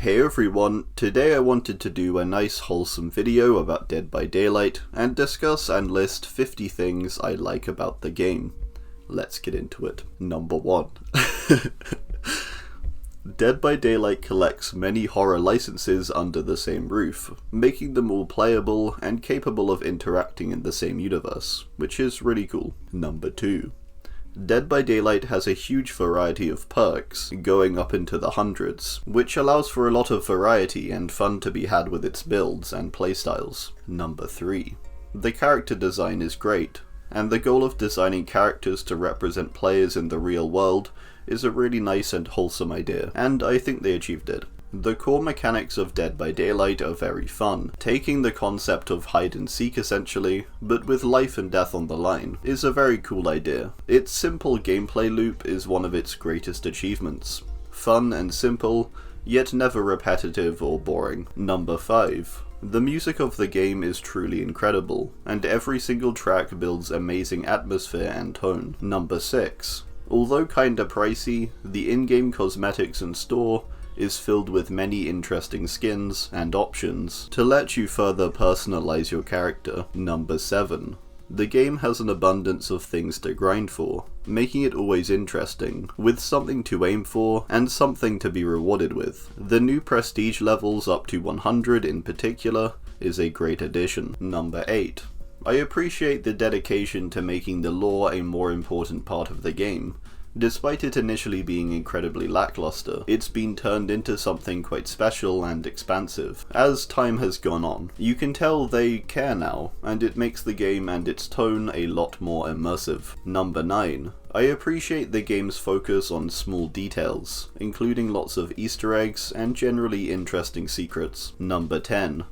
Hey everyone, today I wanted to do a nice wholesome video about Dead by Daylight and discuss and list 50 things I like about the game. Let's get into it. Number 1. Dead by Daylight collects many horror licenses under the same roof, making them all playable and capable of interacting in the same universe, which is really cool. Number 2. Dead by Daylight has a huge variety of perks, going up into the hundreds, which allows for a lot of variety and fun to be had with its builds and playstyles. Number 3. The character design is great, and the goal of designing characters to represent players in the real world is a really nice and wholesome idea, and I think they achieved it. The core mechanics of Dead by Daylight are very fun. Taking the concept of hide and seek essentially, but with life and death on the line, is a very cool idea. Its simple gameplay loop is one of its greatest achievements. Fun and simple, yet never repetitive or boring. Number 5. The music of the game is truly incredible, and every single track builds amazing atmosphere and tone. Number 6. Although kinda pricey, the in-game cosmetics and store is filled with many interesting skins and options to let you further personalize your character. Number 7. The game has an abundance of things to grind for, making it always interesting, with something to aim for and something to be rewarded with. The new prestige levels up to 100 in particular is a great addition. Number 8. I appreciate the dedication to making the lore a more important part of the game. Despite it initially being incredibly lackluster, it's been turned into something quite special and expansive. As time has gone on, you can tell they care now, and it makes the game and its tone a lot more immersive. Number 9. I appreciate the game's focus on small details, including lots of Easter eggs and generally interesting secrets. Number 10.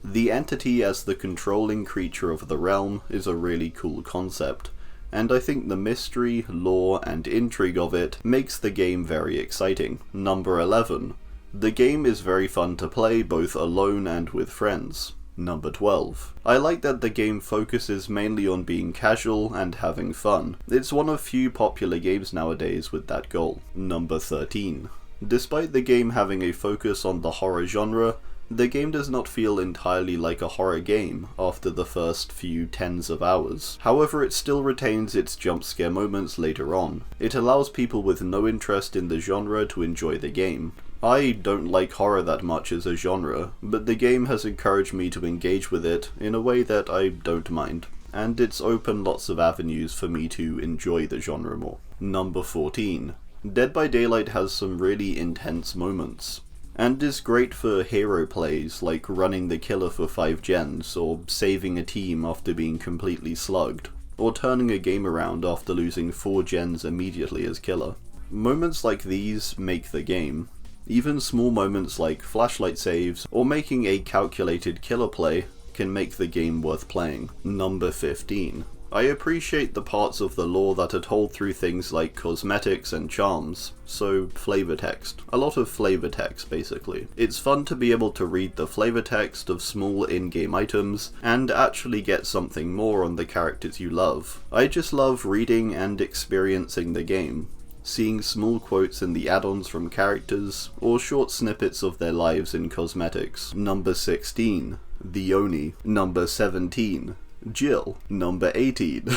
The entity as the controlling creature of the realm is a really cool concept, and I think the mystery, lore, and intrigue of it makes the game very exciting. Number 11. The game is very fun to play both alone and with friends. Number 12. I like that the game focuses mainly on being casual and having fun. It's one of few popular games nowadays with that goal. Number 13. Despite the game having a focus on the horror genre, the game does not feel entirely like a horror game after the first few tens of hours. However, it still retains its jump scare moments later on. It allows people with no interest in the genre to enjoy the game. I don't like horror that much as a genre, but the game has encouraged me to engage with it in a way that I don't mind, and it's opened lots of avenues for me to enjoy the genre more. Number 14. Dead by Daylight has some really intense moments, and is great for hero plays like running the killer for 5 gens, or saving a team after being completely slugged, or turning a game around after losing 4 gens immediately as killer. Moments like these make the game. Even small moments like flashlight saves or making a calculated killer play can make the game worth playing. Number 15. I appreciate the parts of the lore that are told through things like cosmetics and charms, so flavor text. A lot of flavor text, basically. It's fun to be able to read the flavor text of small in-game items and actually get something more on the characters you love. I just love reading and experiencing the game, seeing small quotes in the add-ons from characters, or short snippets of their lives in cosmetics. Number 16. The Oni. Number 17. Jill. Number 18.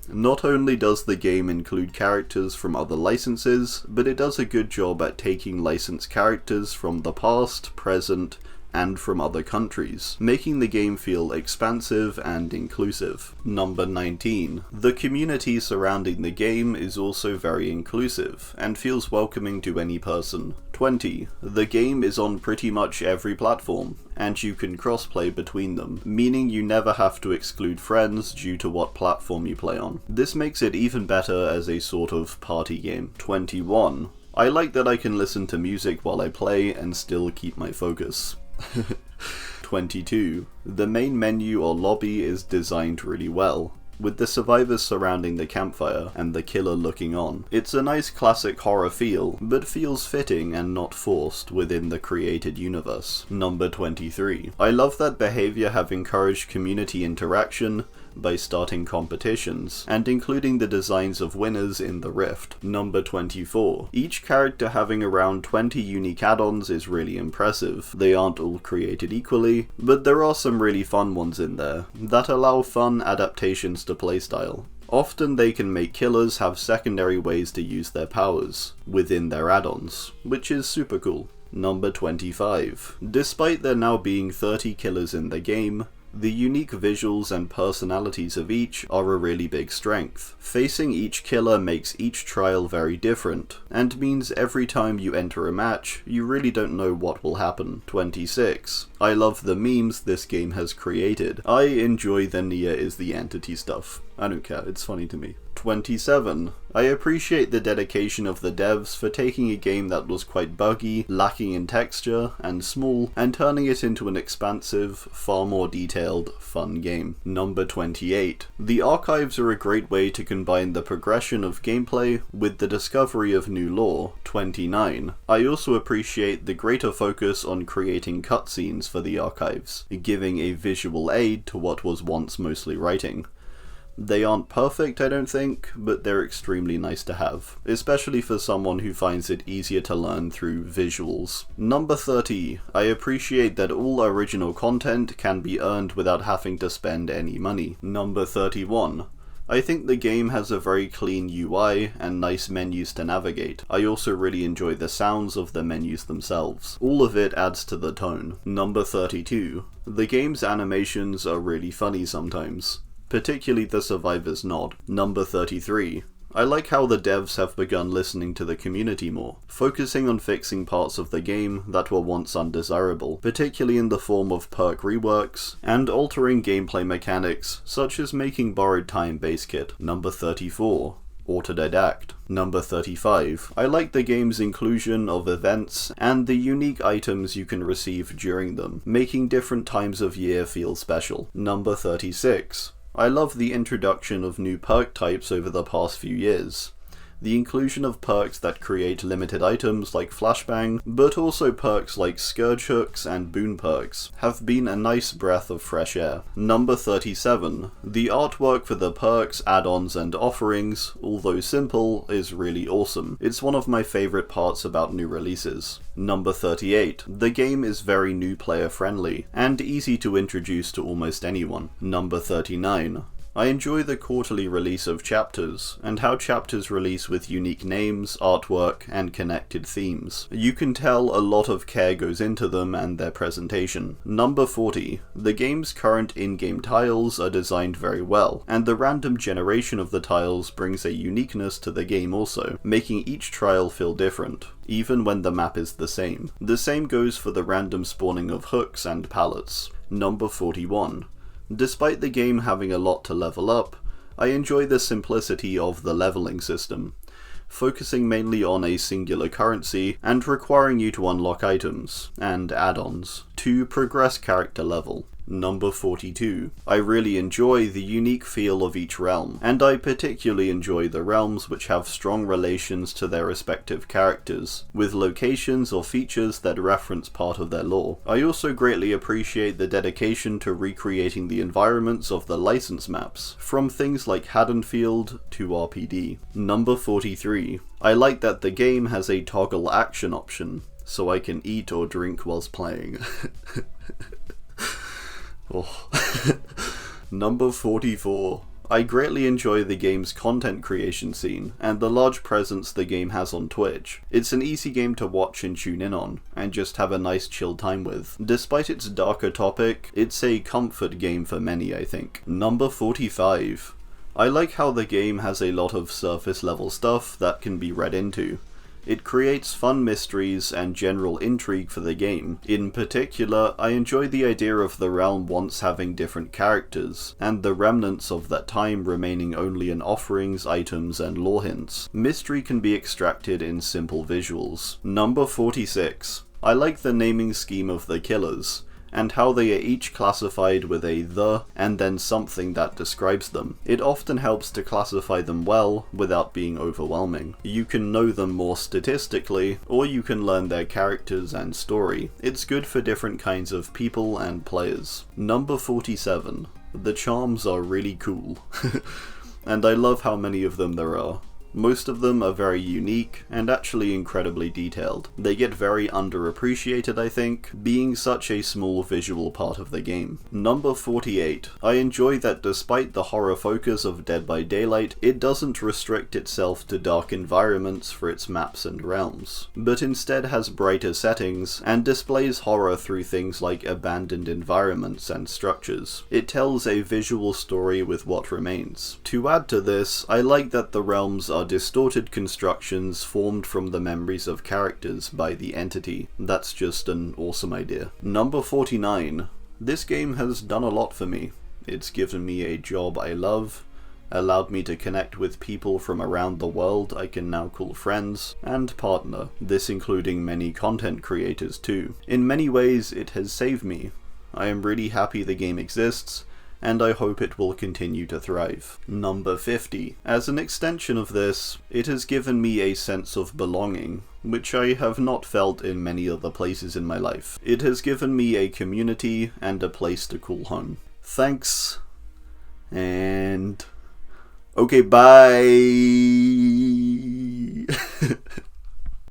Not only does the game include characters from other licenses, but it does a good job at taking licensed characters from the past, present, and from other countries, making the game feel expansive and inclusive. Number 19. The community surrounding the game is also very inclusive, and feels welcoming to any person. 20. The game is on pretty much every platform, and you can crossplay between them, meaning you never have to exclude friends due to what platform you play on. This makes it even better as a sort of party game. 21. I like that I can listen to music while I play and still keep my focus. 22. The main menu or lobby is designed really well, with the survivors surrounding the campfire and the killer looking on. It's a nice classic horror feel, but feels fitting and not forced within the created universe. Number 23. I love that behavior have encouraged community interaction by starting competitions, and including the designs of winners in the Rift. Number 24. Each character having around 20 unique add-ons is really impressive. They aren't all created equally, but there are some really fun ones in there that allow fun adaptations to playstyle. Often they can make killers have secondary ways to use their powers within their add-ons, which is super cool. Number 25. Despite there now being 30 killers in the game, the unique visuals and personalities of each are a really big strength. Facing each killer makes each trial very different, and means every time you enter a match, you really don't know what will happen. 26. I love the memes this game has created. I enjoy the Nia is the entity stuff. I don't care, it's funny to me. 27. I appreciate the dedication of the devs for taking a game that was quite buggy, lacking in texture, and small, and turning it into an expansive, far more detailed, fun game. Number 28. The archives are a great way to combine the progression of gameplay with the discovery of new lore. 29. I also appreciate the greater focus on creating cutscenes for the archives, giving a visual aid to what was once mostly writing. They aren't perfect, I don't think, but they're extremely nice to have, especially for someone who finds it easier to learn through visuals. Number 30. I appreciate that all original content can be earned without having to spend any money. Number 31. I think the game has a very clean UI and nice menus to navigate. I also really enjoy the sounds of the menus themselves. All of it adds to the tone. Number 32. The game's animations are really funny sometimes, particularly the survivor's nod. Number 33. I like how the devs have begun listening to the community more, focusing on fixing parts of the game that were once undesirable, particularly in the form of perk reworks, and altering gameplay mechanics, such as making borrowed time base kit. Number 34. Autodidact. Number 35. I like the game's inclusion of events and the unique items you can receive during them, making different times of year feel special. Number 36. I love the introduction of new perk types over the past few years. The inclusion of perks that create limited items like Flashbang, but also perks like Scourge Hooks and Boon perks, have been a nice breath of fresh air. Number 37. The artwork for the perks, add-ons and offerings, although simple, is really awesome. It's one of my favourite parts about new releases. Number 38. The game is very new player friendly, and easy to introduce to almost anyone. Number 39. I enjoy the quarterly release of chapters, and how chapters release with unique names, artwork, and connected themes. You can tell a lot of care goes into them and their presentation. Number 40. The game's current in-game tiles are designed very well, and the random generation of the tiles brings a uniqueness to the game also, making each trial feel different, even when the map is the same. The same goes for the random spawning of hooks and pallets. Number 41. Despite the game having a lot to level up, I enjoy the simplicity of the leveling system, focusing mainly on a singular currency and requiring you to unlock items and add-ons to progress character level. Number 42. I really enjoy the unique feel of each realm, and I particularly enjoy the realms which have strong relations to their respective characters, with locations or features that reference part of their lore. I also greatly appreciate the dedication to recreating the environments of the license maps, from things like Haddonfield to RPD. Number 43. I like that the game has a toggle action option, so I can eat or drink whilst playing. Oh. Number 44. I greatly enjoy the game's content creation scene, and the large presence the game has on Twitch. It's an easy game to watch and tune in on, and just have a nice chill time with. Despite its darker topic, it's a comfort game for many, I think. Number 45. I like how the game has a lot of surface level stuff that can be read into. It creates fun mysteries and general intrigue for the game. In particular, I enjoy the idea of the realm once having different characters, and the remnants of that time remaining only in offerings, items, and lore hints. Mystery can be extracted in simple visuals. Number 46. I like the naming scheme of the killers, and how they are each classified with a the and then something that describes them. It often helps to classify them well without being overwhelming. You can know them more statistically, or you can learn their characters and story. It's good for different kinds of people and players. Number 47. The charms are really cool. And I love how many of them there are. Most of them are very unique and actually incredibly detailed. They get very underappreciated, I think, being such a small visual part of the game. Number 48. I enjoy that despite the horror focus of Dead by Daylight, it doesn't restrict itself to dark environments for its maps and realms, but instead has brighter settings and displays horror through things like abandoned environments and structures. It tells a visual story with what remains. To add to this, I like that the realms are distorted constructions formed from the memories of characters by the entity. That's just an awesome idea. Number 49. This game has done a lot for me. It's given me a job I love, allowed me to connect with people from around the world I can now call friends, and partner, this including many content creators too. In many ways, it has saved me. I am really happy the game exists, and I hope it will continue to thrive. Number 50. As an extension of this, it has given me a sense of belonging, which I have not felt in many other places in my life. It has given me a community and a place to call home. Thanks, and okay, bye!